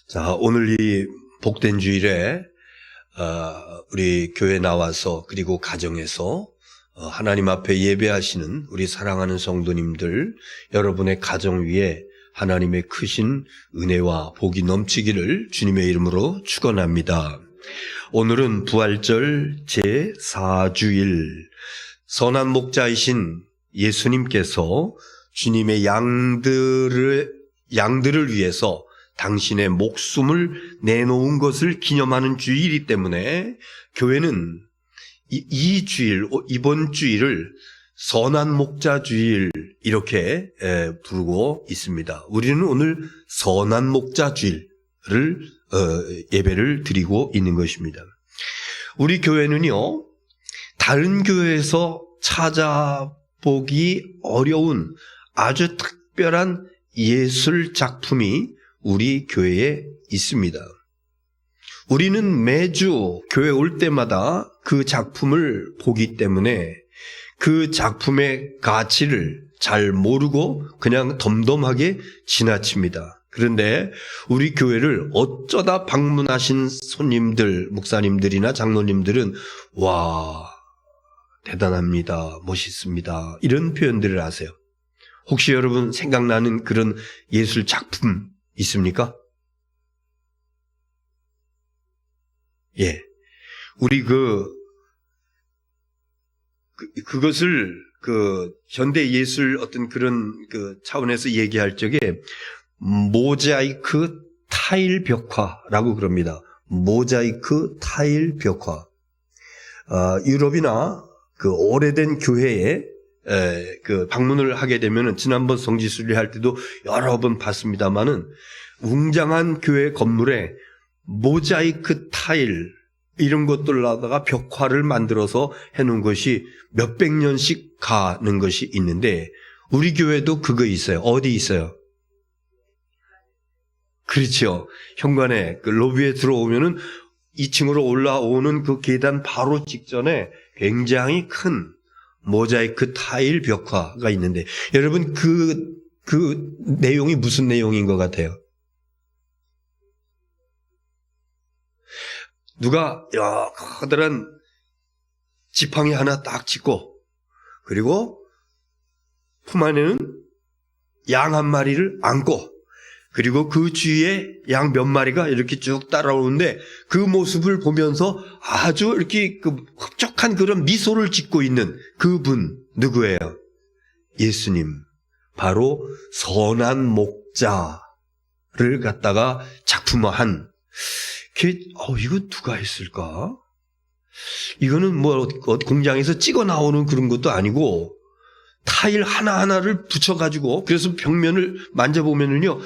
자, 오늘 이 복된 주일에 우리 교회 나와서 그리고 가정에서 하나님 앞에 예배하시는 우리 사랑하는 성도님들, 여러분의 가정 위에 하나님의 크신 은혜와 복이 넘치기를 주님의 이름으로 축원합니다. 오늘은 부활절 제4주일, 선한 목자이신 예수님께서 주님의 양들을 위해서 당신의 목숨을 내놓은 것을 기념하는 주일이기 때문에 교회는 이 주일, 이번 주일을 선한 목자 주일 이렇게 부르고 있습니다. 우리는 오늘 선한 목자 주일을 예배를 드리고 있는 것입니다. 우리 교회는요, 다른 교회에서 찾아보기 어려운 아주 특별한 예술 작품이 우리 교회에 있습니다. 우리는 매주 교회 올 때마다 그 작품을 보기 때문에 그 작품의 가치를 잘 모르고 그냥 덤덤하게 지나칩니다. 그런데 우리 교회를 어쩌다 방문하신 손님들, 목사님들이나 장로님들은 와, 대단합니다, 멋있습니다, 이런 표현들을 하세요. 혹시 여러분 생각나는 그런 예술 작품 있습니까? 예. 우리 그것을 현대 예술 어떤 그런 차원에서 얘기할 적에 모자이크 타일 벽화라고 그럽니다. 모자이크 타일 벽화. 유럽이나 오래된 교회에 방문을 하게 되면은, 지난번 성지순례 할 때도 여러 번 봤습니다만은, 웅장한 교회 건물에 모자이크 타일 이런 것들로다가 벽화를 만들어서 해놓은 것이 몇백 년씩 가는 것이 있는데, 우리 교회도 그거 있어요. 어디 있어요? 그렇죠. 현관에 로비에 들어오면은 2층으로 올라오는 그 계단 바로 직전에 굉장히 큰 모자이크 타일 벽화가 있는데, 여러분 그 내용이 무슨 내용인 것 같아요? 누가 커다란 지팡이 하나 딱 짚고, 그리고 품 안에는 양 한 마리를 안고, 그리고 그 주위에 양 몇 마리가 이렇게 쭉 따라오는데, 그 모습을 보면서 아주 이렇게 흡족한 그런 미소를 짓고 있는 그분 누구예요? 예수님. 바로 선한 목자를 갖다가 작품화한, 이거 누가 했을까? 이거는 공장에서 찍어 나오는 그런 것도 아니고, 타일 하나하나를 붙여가지고, 그래서 벽면을 만져보면은요,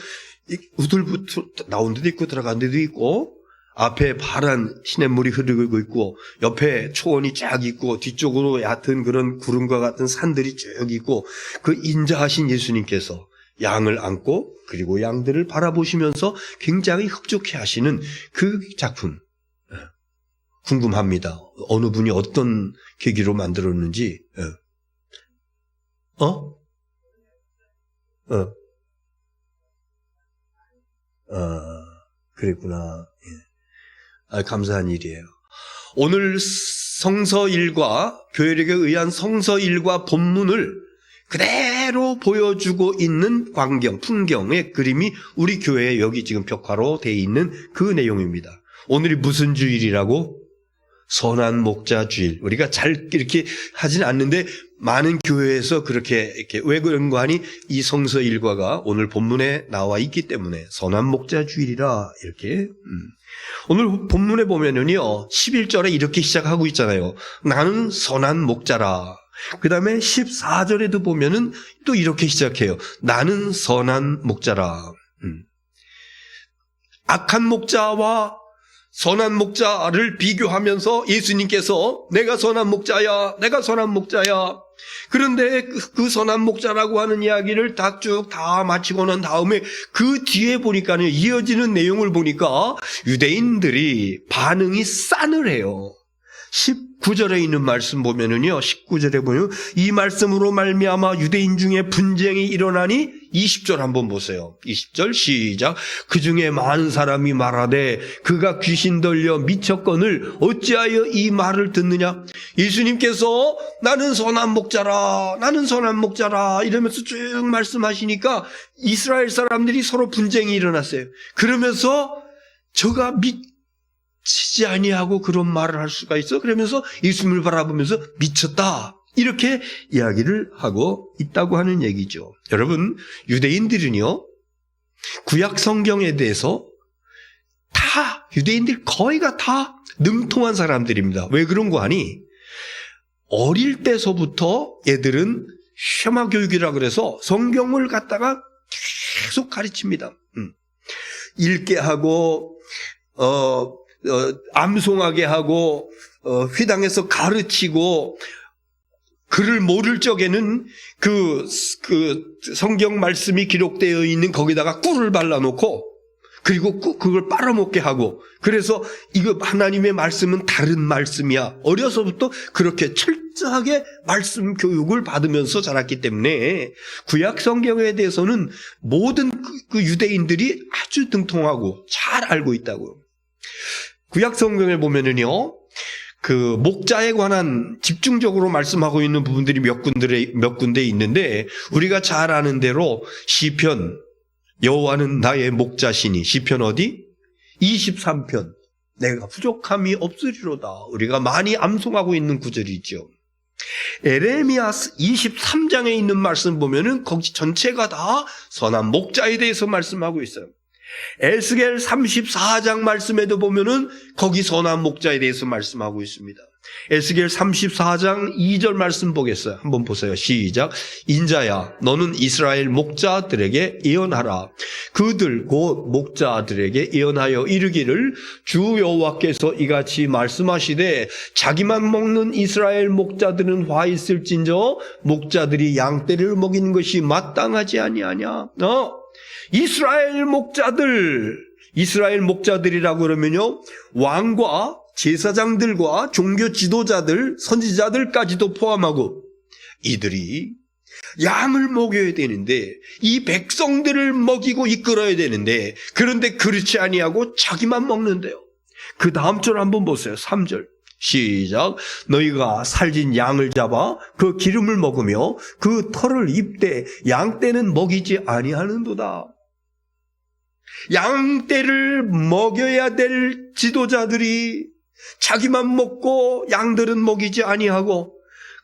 우들부터 나온 데도 있고 들어간 데도 있고, 앞에 파란 시냇물이 흐르고 있고, 옆에 초원이 쫙 있고, 뒤쪽으로 얕은 그런 구름과 같은 산들이 쭉 있고, 그 인자하신 예수님께서 양을 안고, 그리고 양들을 바라보시면서 굉장히 흡족해 하시는 그 작품, 궁금합니다. 어느 분이 어떤 계기로 만들었는지. 그랬구나. 예. 감사한 일이에요. 오늘 성서일과, 교회력에 의한 성서일과 본문을 그대로 보여주고 있는 풍경의 그림이 우리 교회에 여기 지금 벽화로 되어 있는 그 내용입니다. 오늘이 무슨 주일이라고? 선한 목자 주일. 우리가 잘 이렇게 하진 않는데 많은 교회에서 그렇게 왜 그런가 하니, 이 성서 일과가 오늘 본문에 나와 있기 때문에 선한 목자 주일이라 이렇게. 오늘 본문에 보면은요, 11절에 이렇게 시작하고 있잖아요. 나는 선한 목자라. 그 다음에 14절에도 보면은 또 이렇게 시작해요. 나는 선한 목자라. 악한 목자와 선한 목자를 비교하면서 예수님께서 내가 선한 목자야, 내가 선한 목자야. 그런데 그 선한 목자라고 하는 이야기를 쭉 다 마치고 난 다음에 그 뒤에 보니까요, 이어지는 내용을 보니까 유대인들이 반응이 싸늘해요. 19절에 있는 말씀 보면은요, 19절에 보면 이 말씀으로 말미암아 유대인 중에 분쟁이 일어나니 20절 한번 보세요. 20절 시작. 그 중에 많은 사람이 말하되 그가 귀신 들려 미쳤거늘 어찌하여 이 말을 듣느냐. 예수님께서 나는 선한 목자라, 나는 선한 목자라 이러면서 쭉 말씀하시니까 이스라엘 사람들이 서로 분쟁이 일어났어요. 그러면서 저가 미치지 아니하고 그런 말을 할 수가 있어? 그러면서 예수님을 바라보면서 미쳤다, 이렇게 이야기를 하고 있다고 하는 얘기죠. 여러분, 유대인들은요, 구약 성경에 대해서 다, 유대인들 거의가 다 능통한 사람들입니다. 왜 그런 거 아니? 어릴 때서부터 애들은 쉐마 교육이라 그래서 성경을 갖다가 계속 가르칩니다. 읽게 하고, 암송하게 하고, 회당에서 가르치고, 글을 모를 적에는 그 성경 말씀이 기록되어 있는 거기다가 꿀을 발라놓고, 그리고 그걸 빨아먹게 하고, 그래서 이거 하나님의 말씀은 다른 말씀이야. 어려서부터 그렇게 철저하게 말씀 교육을 받으면서 자랐기 때문에 구약 성경에 대해서는 모든 그 유대인들이 아주 등통하고 잘 알고 있다고요. 구약 성경에 보면은요, 그 목자에 관한 집중적으로 말씀하고 있는 부분들이 몇 군데 있는데, 우리가 잘 아는 대로 시편, 여호와는 나의 목자시니, 시편 어디? 23편. 내가 부족함이 없으리로다. 우리가 많이 암송하고 있는 구절이죠. 에레미야 23장에 있는 말씀 보면은 거기 전체가 다 선한 목자에 대해서 말씀하고 있어요. 에스겔 34장 말씀에도 보면은 거기 선한 목자에 대해서 말씀하고 있습니다. 에스겔 34장 2절 말씀 보겠어요. 한번 보세요. 시작. 인자야, 너는 이스라엘 목자들에게 예언하라. 그들 곧 목자들에게 예언하여 이르기를, 주 여호와께서 이같이 말씀하시되 자기만 먹는 이스라엘 목자들은 화 있을진저 목자들이 양떼를 먹이는 것이 마땅하지 아니하냐. 이스라엘 목자들이라고 그러면요, 왕과 제사장들과 종교 지도자들, 선지자들까지도 포함하고 이들이 양을 먹여야 되는데, 이 백성들을 먹이고 이끌어야 되는데, 그런데 그렇지 아니하고 자기만 먹는데요. 그 다음 절 한번 보세요. 3절 시작. 너희가 살진 양을 잡아 그 기름을 먹으며 그 털을 입되 양떼는 먹이지 아니하는도다. 양떼를 먹여야 될 지도자들이 자기만 먹고 양들은 먹이지 아니하고,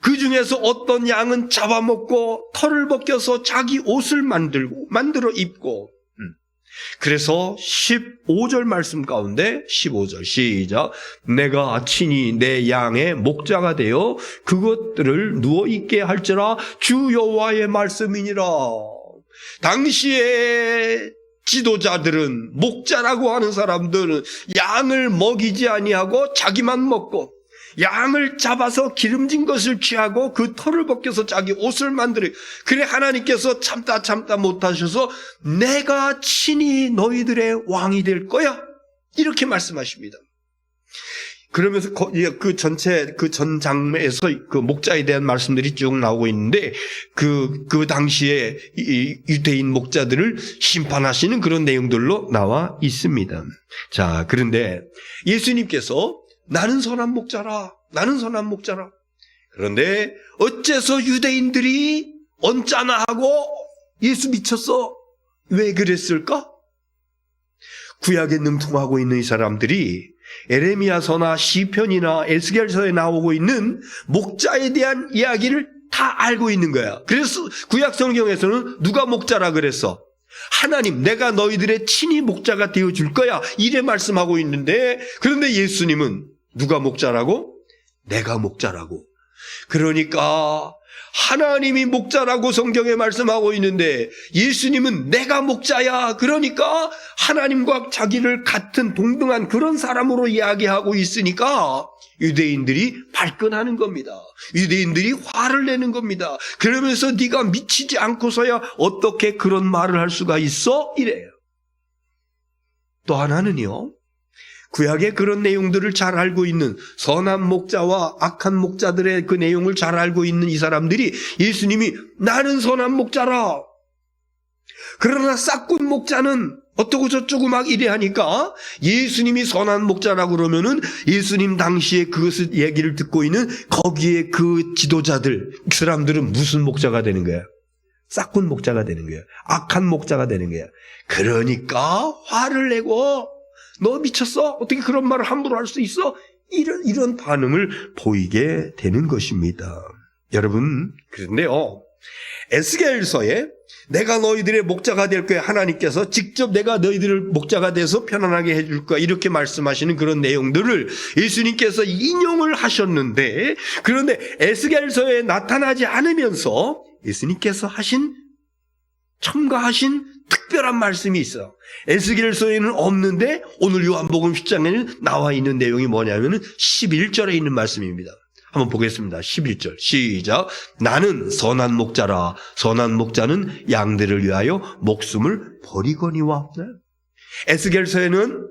그 중에서 어떤 양은 잡아먹고 털을 벗겨서 자기 옷을 만들어 입고, 그래서 15절 말씀 가운데 15절 시작. 내가 친히 내 양의 목자가 되어 그것들을 누워있게 할지라 주 여호와의 말씀이니라. 당시에 지도자들은, 목자라고 하는 사람들은 양을 먹이지 아니하고 자기만 먹고, 양을 잡아서 기름진 것을 취하고 그 털을 벗겨서 자기 옷을 만들어. 그래 하나님께서 참다 못하셔서 내가 친히 너희들의 왕이 될 거야, 이렇게 말씀하십니다. 그러면서 그 전 장면에서 그 목자에 대한 말씀들이 쭉 나오고 있는데, 그 당시에 이 유대인 목자들을 심판하시는 그런 내용들로 나와 있습니다. 자, 그런데 예수님께서 나는 선한 목자라, 나는 선한 목자라. 그런데 어째서 유대인들이 언짢아 하고 예수 미쳤어? 왜 그랬을까? 구약에 능통하고 있는 이 사람들이 에레미야서나 시편이나 에스겔서에 나오고 있는 목자에 대한 이야기를 다 알고 있는 거야. 그래서 구약 성경에서는 누가 목자라 그랬어? 하나님, 내가 너희들의 친히 목자가 되어줄 거야, 이래 말씀하고 있는데, 그런데 예수님은 누가 목자라고? 내가 목자라고. 그러니까 하나님이 목자라고 성경에 말씀하고 있는데 예수님은 내가 목자야, 그러니까 하나님과 자기를 같은 동등한 그런 사람으로 이야기하고 있으니까 유대인들이 발끈하는 겁니다. 유대인들이 화를 내는 겁니다. 그러면서 네가 미치지 않고서야 어떻게 그런 말을 할 수가 있어? 이래요. 또 하나는요, 구약의 그런 내용들을 잘 알고 있는 선한 목자와 악한 목자들의 그 내용을 잘 알고 있는 이 사람들이 예수님이 나는 선한 목자라. 그러나 싹군 목자는 어떠고 저쩌고 막 이래 하니까 예수님이 선한 목자라고 그러면은 예수님 당시에 그것을 얘기를 듣고 있는 거기에 그 지도자들, 그 사람들은 무슨 목자가 되는 거야? 싹군 목자가 되는 거야. 악한 목자가 되는 거야. 그러니까 화를 내고 너 미쳤어? 어떻게 그런 말을 함부로 할 수 있어? 이런 반응을 보이게 되는 것입니다. 여러분, 그런데요, 에스겔서에 내가 너희들의 목자가 될 거야. 하나님께서 직접 내가 너희들을 목자가 돼서 편안하게 해줄 거야. 이렇게 말씀하시는 그런 내용들을 예수님께서 인용을 하셨는데, 그런데 에스겔서에 나타나지 않으면서 예수님께서 첨가하신 특별한 말씀이 있어요. 에스겔서에는 없는데 오늘 요한복음 10장에는 나와 있는 내용이 뭐냐면은 11절에 있는 말씀입니다. 한번 보겠습니다. 11절 시작. 나는 선한 목자라. 선한 목자는 양들을 위하여 목숨을 버리거니와. 에스겔서에는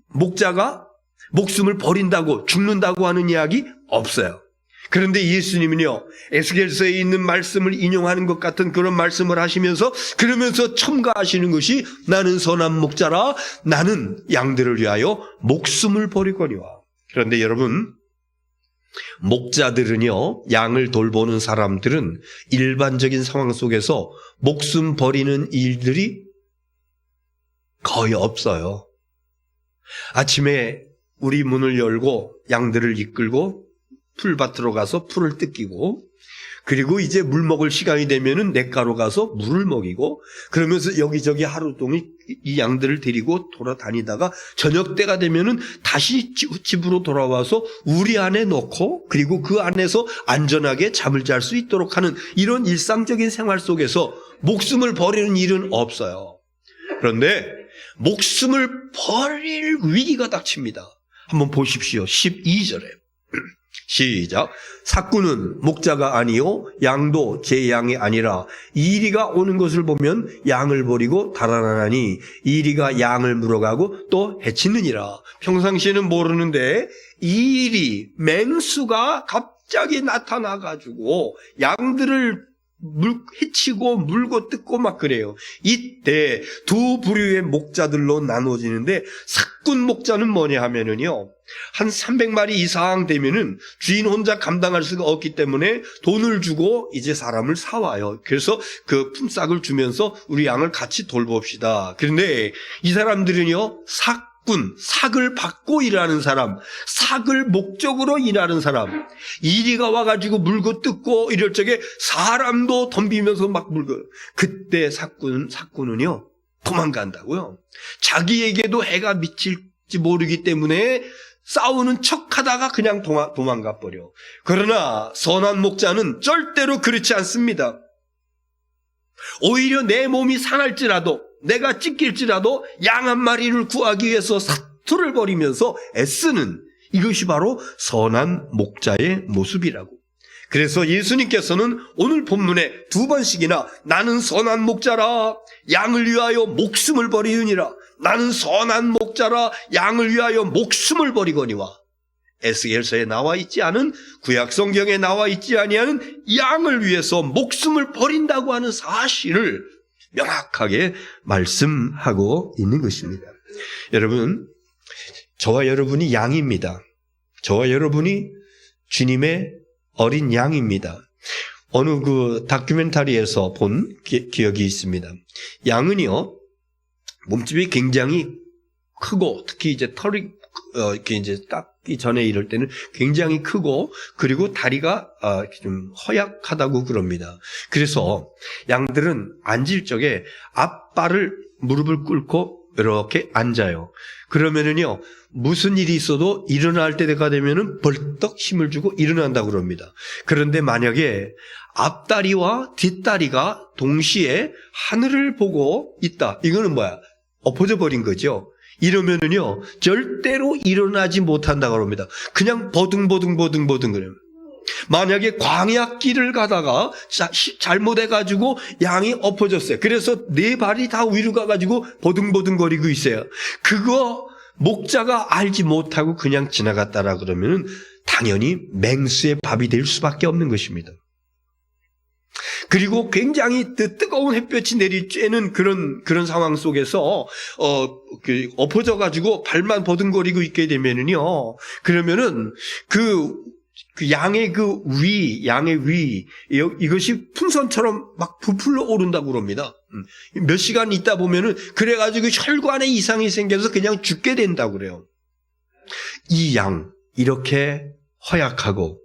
목자가 목숨을 버린다고 죽는다고 하는 이야기 없어요. 그런데 예수님은요, 에스겔서에 있는 말씀을 인용하는 것 같은 그런 말씀을 하시면서 그러면서 첨가하시는 것이 나는 선한 목자라. 나는 양들을 위하여 목숨을 버리거니와. 그런데 여러분, 목자들은요, 양을 돌보는 사람들은 일반적인 상황 속에서 목숨 버리는 일들이 거의 없어요. 아침에 우리 문을 열고 양들을 이끌고 풀밭으로 가서 풀을 뜯기고, 그리고 이제 물 먹을 시간이 되면은 냇가로 가서 물을 먹이고, 그러면서 여기저기 하루 종일 이 양들을 데리고 돌아다니다가 저녁 때가 되면은 다시 집으로 돌아와서 우리 안에 넣고, 그리고 그 안에서 안전하게 잠을 잘 수 있도록 하는 이런 일상적인 생활 속에서 목숨을 버리는 일은 없어요. 그런데 목숨을 버릴 위기가 닥칩니다. 한번 보십시오. 12절에 시작. 삭군은 목자가 아니요 양도 제 양이 아니라 이리가 오는 것을 보면 양을 버리고 달아나니 이리가 양을 물어가고 또 해치느니라. 평상시에는 모르는데 이리 맹수가 갑자기 나타나가지고 양들을 해치고 물고 뜯고 막 그래요. 이때 두 부류의 목자들로 나눠지는데, 삭군 목자는 뭐냐 하면은요, 한 300마리 이상 되면은 주인 혼자 감당할 수가 없기 때문에 돈을 주고 이제 사람을 사와요. 그래서 그 품삯을 주면서 우리 양을 같이 돌봅시다. 그런데 이 사람들은요, 삭을 받고 일하는 사람, 삭을 목적으로 일하는 사람, 이리가 와가지고 물고 뜯고 이럴 적에 사람도 덤비면서 막 물고, 그때 삭군은요 도망간다고요. 자기에게도 해가 미칠지 모르기 때문에 싸우는 척하다가 그냥 도망가 버려. 그러나 선한 목자는 절대로 그렇지 않습니다. 오히려 내 몸이 상할지라도, 내가 찢길지라도 양 한 마리를 구하기 위해서 사투를 벌이면서 애쓰는, 이것이 바로 선한 목자의 모습이라고. 그래서 예수님께서는 오늘 본문에 두 번씩이나 나는 선한 목자라 양을 위하여 목숨을 버리느니라, 나는 선한 목자라 양을 위하여 목숨을 버리거니와, 에스겔서에 나와 있지 않은, 구약 성경에 나와 있지 아니하는 양을 위해서 목숨을 버린다고 하는 사실을 명확하게 말씀하고 있는 것입니다. 여러분, 저와 여러분이 양입니다. 저와 여러분이 주님의 어린 양입니다. 어느 그 다큐멘터리에서 본 기억이 있습니다. 양은요, 몸집이 굉장히 크고, 특히 이제 털이 이렇게 이제 닦기 전에 이럴 때는 굉장히 크고, 그리고 다리가 좀 허약하다고 그럽니다. 그래서 양들은 앉을 적에 앞발을 무릎을 꿇고 이렇게 앉아요. 그러면은요, 무슨 일이 있어도 일어날 때가 되면은 벌떡 힘을 주고 일어난다고 그럽니다. 그런데 만약에 앞다리와 뒷다리가 동시에 하늘을 보고 있다, 이거는 뭐야? 엎어져 버린 거죠. 이러면은요, 절대로 일어나지 못한다고 합니다. 그냥 버둥버둥 그래요. 만약에 광야길을 가다가 잘못해가지고 양이 엎어졌어요. 그래서 네 발이 다 위로 가가지고 버둥버둥 거리고 있어요. 그거 목자가 알지 못하고 그냥 지나갔다라 그러면 당연히 맹수의 밥이 될 수밖에 없는 것입니다. 그리고 굉장히 뜨거운 햇볕이 내리쬐는 그런 상황 속에서 엎어져 가지고 발만 버둥거리고 있게 되면은요, 그러면은 그 양의 양의 위 이것이 풍선처럼 막 부풀러 오른다고 그럽니다. 몇 시간 있다 보면은 그래가지고 혈관에 이상이 생겨서 그냥 죽게 된다고 그래요. 이 양 이렇게 허약하고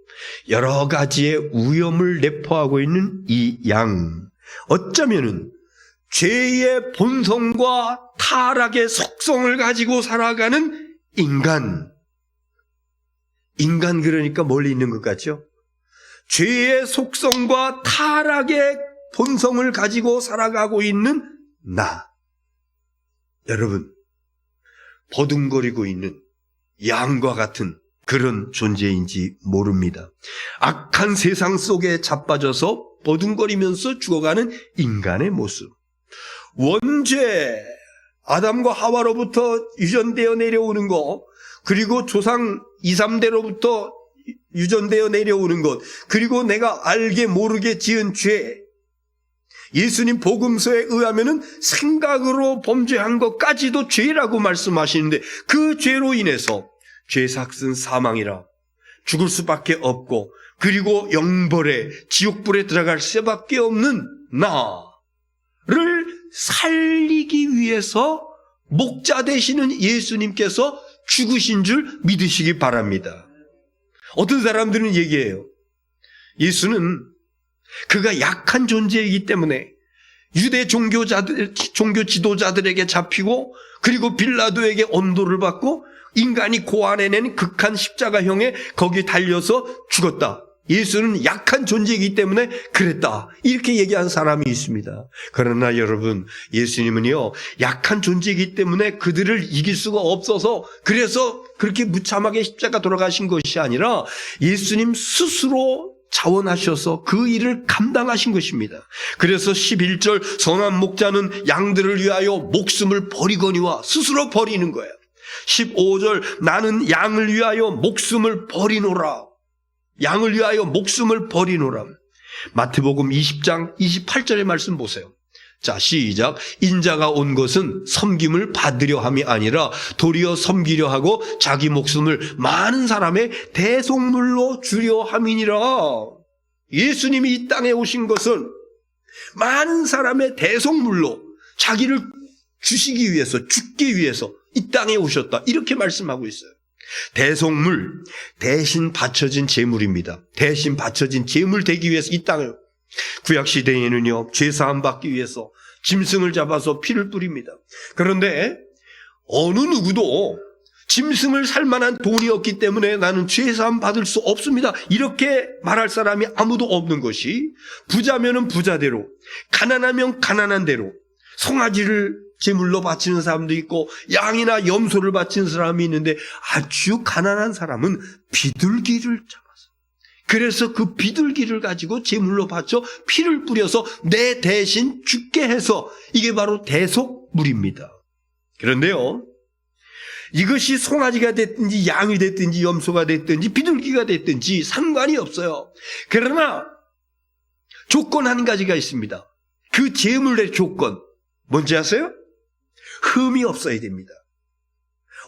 여러 가지의 위험을 내포하고 있는 이 양, 어쩌면은 죄의 본성과 타락의 속성을 가지고 살아가는 인간 그러니까 멀리 있는 것 같죠? 죄의 속성과 타락의 본성을 가지고 살아가고 있는 나. 여러분, 버둥거리고 있는 양과 같은 그런 존재인지 모릅니다. 악한 세상 속에 자빠져서 버둥거리면서 죽어가는 인간의 모습. 원죄, 아담과 하와로부터 유전되어 내려오는 것, 그리고 조상 2, 3대로부터 유전되어 내려오는 것, 그리고 내가 알게 모르게 지은 죄, 예수님 복음서에 의하면은 생각으로 범죄한 것까지도 죄라고 말씀하시는데 그 죄로 인해서 죄삭은 사망이라 죽을 수밖에 없고, 그리고 영벌에 지옥불에 들어갈 수밖에 없는 나를 살리기 위해서 목자 되시는 예수님께서 죽으신 줄 믿으시기 바랍니다. 어떤 사람들은 얘기해요. 예수는 그가 약한 존재이기 때문에 유대 종교 지도자들에게 잡히고, 그리고 빌라도에게 언도를 받고 인간이 고안해낸 극한 십자가형에 거기 달려서 죽었다. 예수는 약한 존재이기 때문에 그랬다. 이렇게 얘기한 사람이 있습니다. 그러나 여러분, 예수님은요, 약한 존재이기 때문에 그들을 이길 수가 없어서 그래서 그렇게 무참하게 십자가 돌아가신 것이 아니라 예수님 스스로 자원하셔서 그 일을 감당하신 것입니다. 그래서 11절 선한 목자는 양들을 위하여 목숨을 버리거니와 스스로 버리는 거예요. 15절 나는 양을 위하여 목숨을 버리노라. 양을 위하여 목숨을 버리노라. 마태복음 20장 28절의 말씀 보세요. 자, 시작. 인자가 온 것은 섬김을 받으려 함이 아니라 도리어 섬기려 하고 자기 목숨을 많은 사람의 대속물로 주려 함이니라. 예수님이 이 땅에 오신 것은 많은 사람의 대속물로 자기를 주시기 위해서, 죽기 위해서 이 땅에 오셨다. 이렇게 말씀하고 있어요. 대속물, 대신 바쳐진 제물입니다. 대신 바쳐진 제물 되기 위해서 이 땅에, 구약시대에는요, 죄사함 받기 위해서 짐승을 잡아서 피를 뿌립니다. 그런데 어느 누구도 짐승을 살 만한 돈이 없기 때문에 나는 죄사함 받을 수 없습니다, 이렇게 말할 사람이 아무도 없는 것이, 부자면은 부자대로, 가난하면 가난한 대로 송아지를 제물로 바치는 사람도 있고 양이나 염소를 바치는 사람이 있는데, 아주 가난한 사람은 비둘기를 잡아서, 그래서 그 비둘기를 가지고 제물로 바쳐 피를 뿌려서 내 대신 죽게 해서, 이게 바로 대속물입니다. 그런데요, 이것이 송아지가 됐든지 양이 됐든지 염소가 됐든지 비둘기가 됐든지 상관이 없어요. 그러나 조건 한 가지가 있습니다. 그 제물의 조건 뭔지 아세요? 흠이 없어야 됩니다.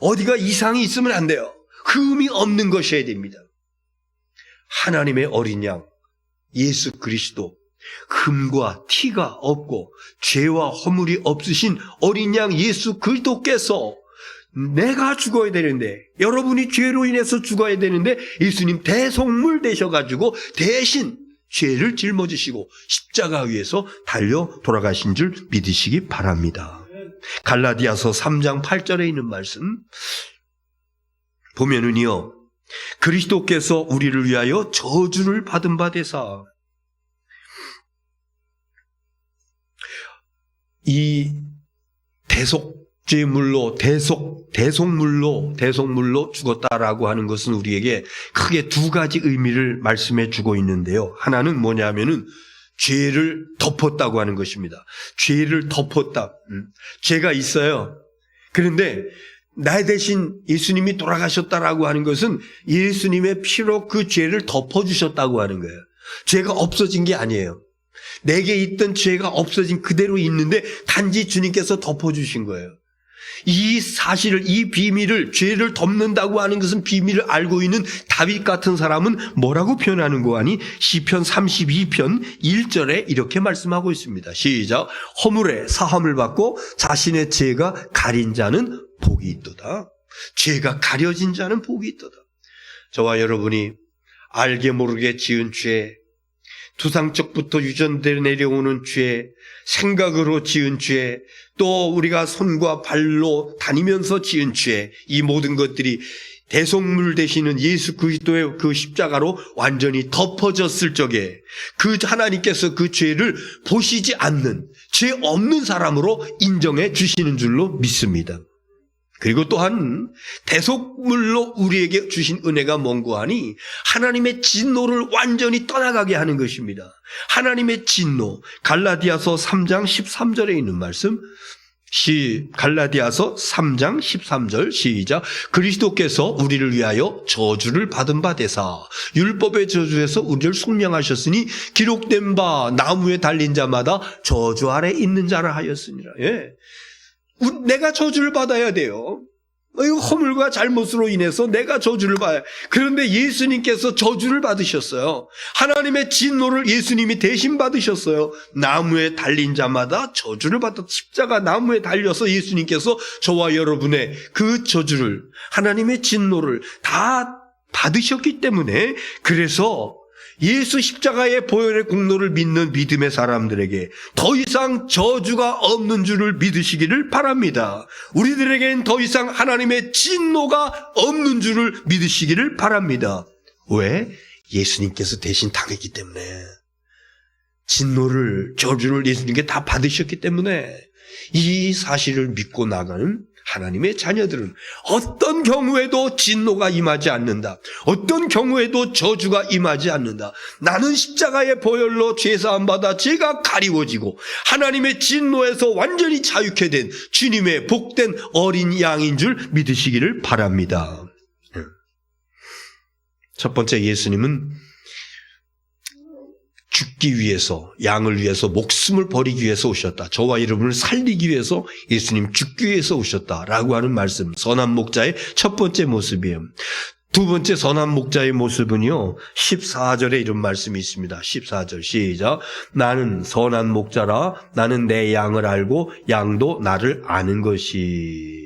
어디가 이상이 있으면 안 돼요. 흠이 없는 것이어야 됩니다. 하나님의 어린 양 예수 그리스도, 흠과 티가 없고 죄와 허물이 없으신 어린 양 예수 그리스도께서 내가 죽어야 되는데, 여러분이 죄로 인해서 죽어야 되는데 예수님 대속물 되셔가지고 대신 죄를 짊어지시고 십자가 위에서 달려 돌아가신 줄 믿으시기 바랍니다. 갈라디아서 3장 8절에 있는 말씀 보면은요, 그리스도께서 우리를 위하여 저주를 받은 바 되사, 이 대속죄물로 대속물로 죽었다라고 하는 것은 우리에게 크게 두 가지 의미를 말씀해 주고 있는데요. 하나는 뭐냐면은 죄를 덮었다고 하는 것입니다. 죄를 덮었다. 죄가 있어요. 그런데 나 대신 예수님이 돌아가셨다라고 하는 것은 예수님의 피로 그 죄를 덮어주셨다고 하는 거예요. 죄가 없어진 게 아니에요. 내게 있던 죄가 없어진 그대로 있는데 단지 주님께서 덮어주신 거예요. 이 사실을, 이 비밀을, 죄를 덮는다고 하는 것은 비밀을 알고 있는 다윗 같은 사람은 뭐라고 표현하는 거 아니? 시편 32편 1절에 이렇게 말씀하고 있습니다. 시작. 허물에 사함을 받고 자신의 죄가 가린 자는 복이 있도다. 죄가 가려진 자는 복이 있도다. 저와 여러분이 알게 모르게 지은 죄, 두상적부터 유전되어 내려오는 죄, 생각으로 지은 죄, 또 우리가 손과 발로 다니면서 지은 죄, 이 모든 것들이 대속물 되시는 예수 그리스도의 그 십자가로 완전히 덮어졌을 적에 그 하나님께서 그 죄를 보시지 않는 죄 없는 사람으로 인정해 주시는 줄로 믿습니다. 그리고 또한 대속물로 우리에게 주신 은혜가 뭔고 하니 하나님의 진노를 완전히 떠나가게 하는 것입니다. 하나님의 진노, 갈라디아서 3장 13절에 있는 말씀, 갈라디아서 3장 13절 시작. 그리스도께서 우리를 위하여 저주를 받은 바 되사 율법의 저주에서 우리를 속량하셨으니 기록된 바 나무에 달린 자마다 저주 아래 있는 자라 하였으니라. 예. 내가 저주를 받아야 돼요. 이거 허물과 잘못으로 인해서 내가 저주를 받아요. 그런데 예수님께서 저주를 받으셨어요. 하나님의 진노를 예수님이 대신 받으셨어요. 나무에 달린 자마다 저주를 받았. 십자가 나무에 달려서 예수님께서 저와 여러분의 그 저주를, 하나님의 진노를 다 받으셨기 때문에, 그래서 예수 십자가의 보혈의 공로를 믿는 믿음의 사람들에게 더 이상 저주가 없는 줄을 믿으시기를 바랍니다. 우리들에겐 더 이상 하나님의 진노가 없는 줄을 믿으시기를 바랍니다. 왜? 예수님께서 대신 당했기 때문에. 진노를, 저주를 예수님께 다 받으셨기 때문에 이 사실을 믿고 나가는 하나님의 자녀들은 어떤 경우에도 진노가 임하지 않는다. 어떤 경우에도 저주가 임하지 않는다. 나는 십자가의 보혈로 죄사함 받아 죄가 가리워지고 하나님의 진노에서 완전히 자유케 된 주님의 복된 어린 양인 줄 믿으시기를 바랍니다. 첫 번째, 예수님은 죽기 위해서, 양을 위해서, 목숨을 버리기 위해서 오셨다. 저와 여러분을 살리기 위해서 예수님 죽기 위해서 오셨다라고 하는 말씀, 선한 목자의 첫 번째 모습이에요. 두 번째 선한 목자의 모습은요, 14절에 이런 말씀이 있습니다. 14절 시작. 나는 선한 목자라. 나는 내 양을 알고 양도 나를 아는 것이.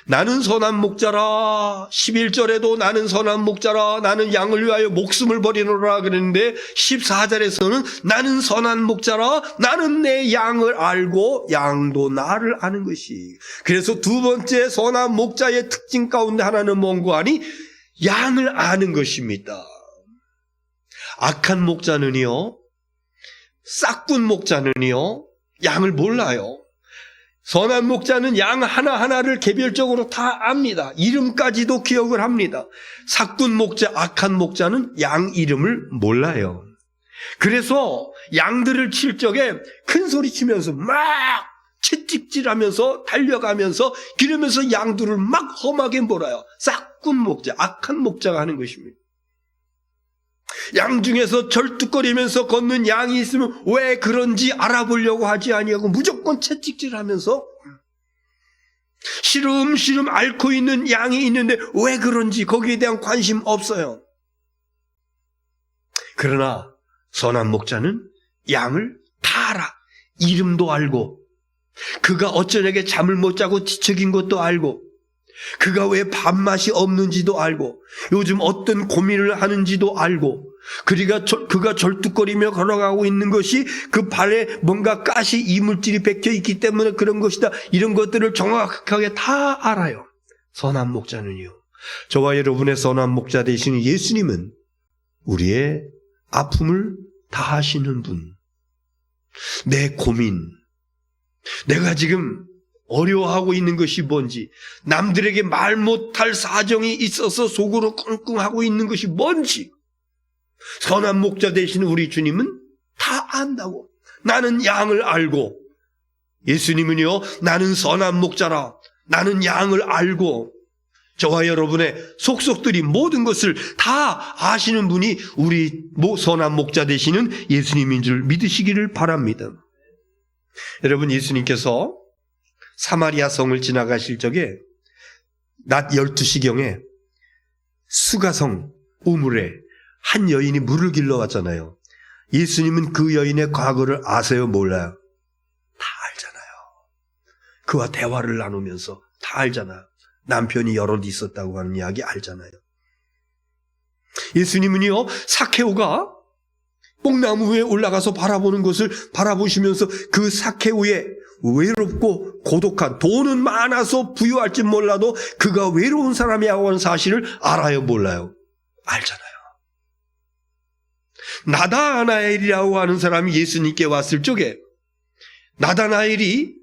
나는 선한 목자라. 11절에도 나는 선한 목자라. 나는 양을 위하여 목숨을 버리노라 그랬는데 14절에서는 나는 선한 목자라. 나는 내 양을 알고 양도 나를 아는 것이. 그래서 두 번째 선한 목자의 특징 가운데 하나는 뭔고 하니 양을 아는 것입니다. 악한 목자는요, 싹군 목자는요, 양을 몰라요. 선한 목자는 양 하나하나를 개별적으로 다 압니다. 이름까지도 기억을 합니다. 삭군 목자, 악한 목자는 양 이름을 몰라요. 그래서 양들을 칠 적에 큰 소리 치면서 막 채찍질하면서 달려가면서 기르면서 양들을 막 험하게 몰아요. 삭군 목자, 악한 목자가 하는 것입니다. 양 중에서 절뚝거리면서 걷는 양이 있으면 왜 그런지 알아보려고 하지 아니하고 무조건 채찍질하면서 시름시름 앓고 있는 양이 있는데 왜 그런지 거기에 대한 관심 없어요. 그러나 선한 목자는 양을 다 알아. 이름도 알고, 그가 어쩌냐게 잠을 못 자고 뒤척인 것도 알고, 그가 왜 밥맛이 없는지도 알고, 요즘 어떤 고민을 하는지도 알고, 그가 절뚝거리며 걸어가고 있는 것이 그 발에 뭔가 가시 이물질이 박혀 있기 때문에 그런 것이다. 이런 것들을 정확하게 다 알아요. 선한 목자는요. 저와 여러분의 선한 목자 되시는 예수님은 우리의 아픔을 다 아시는 분. 내 고민, 내가 지금 어려워하고 있는 것이 뭔지, 남들에게 말 못할 사정이 있어서 속으로 끙끙하고 있는 것이 뭔지, 선한 목자 되시는 우리 주님은 다 안다고. 나는 양을 알고, 예수님은요, 나는 선한 목자라. 나는 양을 알고 저와 여러분의 속속들이 모든 것을 다 아시는 분이 우리 선한 목자 되시는 예수님인 줄 믿으시기를 바랍니다. 여러분, 예수님께서 사마리아 성을 지나가실 적에 낮 12시경에 수가성 우물에 한 여인이 물을 길러 왔잖아요. 예수님은 그 여인의 과거를 아세요? 몰라요? 다 알잖아요. 그와 대화를 나누면서 다 알잖아요. 남편이 여럿 있었다고 하는 이야기 알잖아요. 예수님은요, 사케오가 뽕나무 위에 올라가서 바라보는 것을 바라보시면서 그 사케오의 외롭고 고독한, 돈은 많아서 부유할지 몰라도 그가 외로운 사람이라고 하는 사실을 알아요? 몰라요? 알잖아요. 나다나엘이라고 하는 사람이 예수님께 왔을 적에, 나다나엘이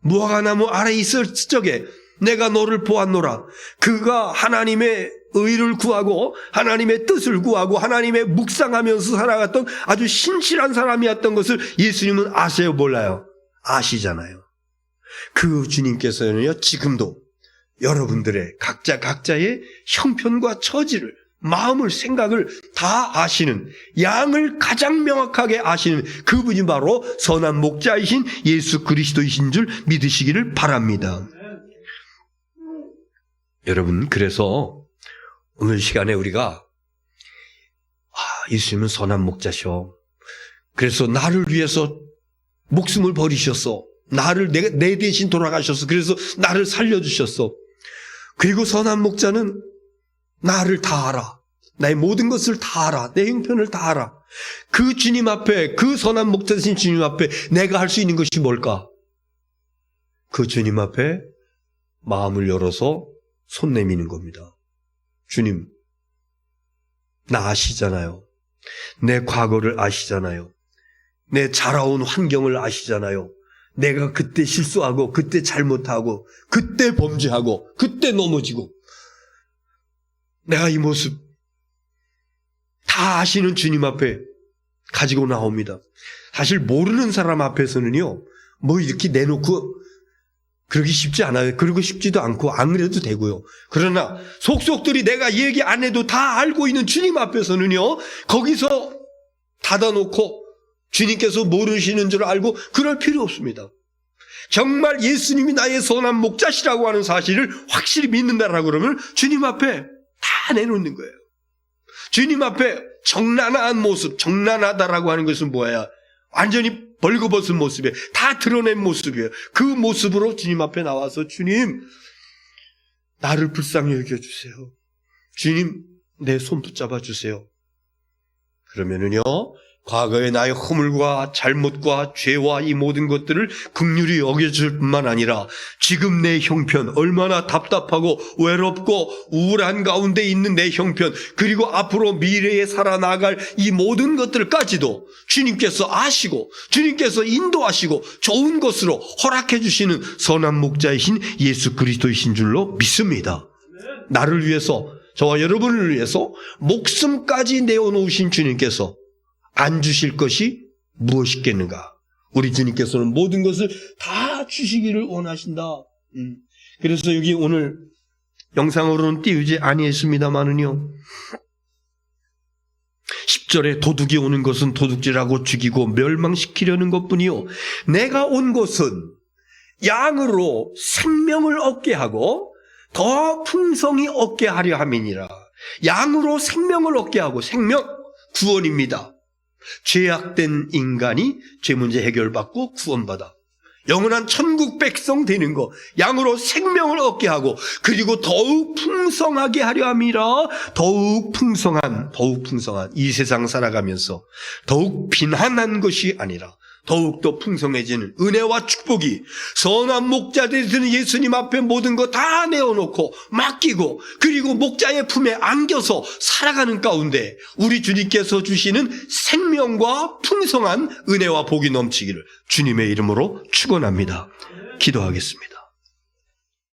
무화과나무 아래에 있을 적에 내가 너를 보았노라. 그가 하나님의 의를 구하고 하나님의 뜻을 구하고 하나님의 묵상하면서 살아갔던 아주 신실한 사람이었던 것을 예수님은 아세요? 몰라요? 아시잖아요. 그 주님께서는요, 지금도 여러분들의 각자의 형편과 처지를, 마음을, 생각을 다 아시는, 양을 가장 명확하게 아시는 그분이 바로 선한 목자이신 예수 그리스도이신 줄 믿으시기를 바랍니다. 여러분, 그래서 오늘 시간에 우리가 예수님은 선한 목자셔. 그래서 나를 위해서 목숨을 버리셨어. 내 대신 돌아가셨어. 그래서 나를 살려주셨어. 그리고 선한 목자는 나를 다 알아. 나의 모든 것을 다 알아. 내 형편을 다 알아. 그 주님 앞에, 그 선한 목자신 주님 앞에 내가 할 수 있는 것이 뭘까? 그 주님 앞에 마음을 열어서 손 내미는 겁니다. 주님, 나 아시잖아요. 내 과거를 아시잖아요. 내 자라온 환경을 아시잖아요. 내가 그때 실수하고 그때 잘못하고 그때 범죄하고 그때 넘어지고 내가 이 모습 다 아시는 주님 앞에 가지고 나옵니다. 사실 모르는 사람 앞에서는요, 뭐 이렇게 내놓고 그러기 쉽지 않아요. 그러고 싶지도 않고 안 그래도 되고요. 그러나 속속들이 내가 얘기 안 해도 다 알고 있는 주님 앞에서는요, 거기서 닫아놓고 주님께서 모르시는 줄 알고 그럴 필요 없습니다. 정말 예수님이 나의 선한 목자시라고 하는 사실을 확실히 믿는다라고 그러면 주님 앞에 다 내놓는 거예요. 주님 앞에 정난한 모습, 정난하다라고 하는 것은 뭐야? 완전히 벌거벗은 모습이에요. 다 드러낸 모습이에요. 그 모습으로 주님 앞에 나와서 주님, 나를 불쌍히 여겨주세요. 주님, 내 손 붙잡아 주세요. 그러면은요, 과거의 나의 허물과 잘못과 죄와 이 모든 것들을 긍휼히 여겨줄 뿐만 아니라 지금 내 형편, 얼마나 답답하고 외롭고 우울한 가운데 있는 내 형편, 그리고 앞으로 미래에 살아나갈 이 모든 것들까지도 주님께서 아시고 주님께서 인도하시고 좋은 것으로 허락해 주시는 선한 목자이신 예수 그리스도이신 줄로 믿습니다. 나를 위해서, 저와 여러분을 위해서 목숨까지 내어놓으신 주님께서 안 주실 것이 무엇이겠는가? 우리 주님께서는 모든 것을 다 주시기를 원하신다. 그래서 여기 오늘 영상으로는 띄우지 아니했습니다마는요, 10절에 도둑이 오는 것은 도둑질하고 죽이고 멸망시키려는 것뿐이요, 내가 온 것은 양으로 생명을 얻게 하고 더 풍성히 얻게 하려 함이니라. 양으로 생명을 얻게 하고, 생명, 구원입니다. 죄악된 인간이 죄 문제 해결받고 구원받아 영원한 천국 백성 되는 거, 양으로 생명을 얻게 하고 그리고 더욱 풍성하게 하려 함이라. 더욱 풍성한 이 세상 살아가면서 더욱 빈한한 것이 아니라 더욱더 풍성해지는 은혜와 축복이 선한 목자 되시는 예수님 앞에 모든 거 다 내어놓고 맡기고 그리고 목자의 품에 안겨서 살아가는 가운데 우리 주님께서 주시는 생명과 풍성한 은혜와 복이 넘치기를 주님의 이름으로 축원합니다. 기도하겠습니다.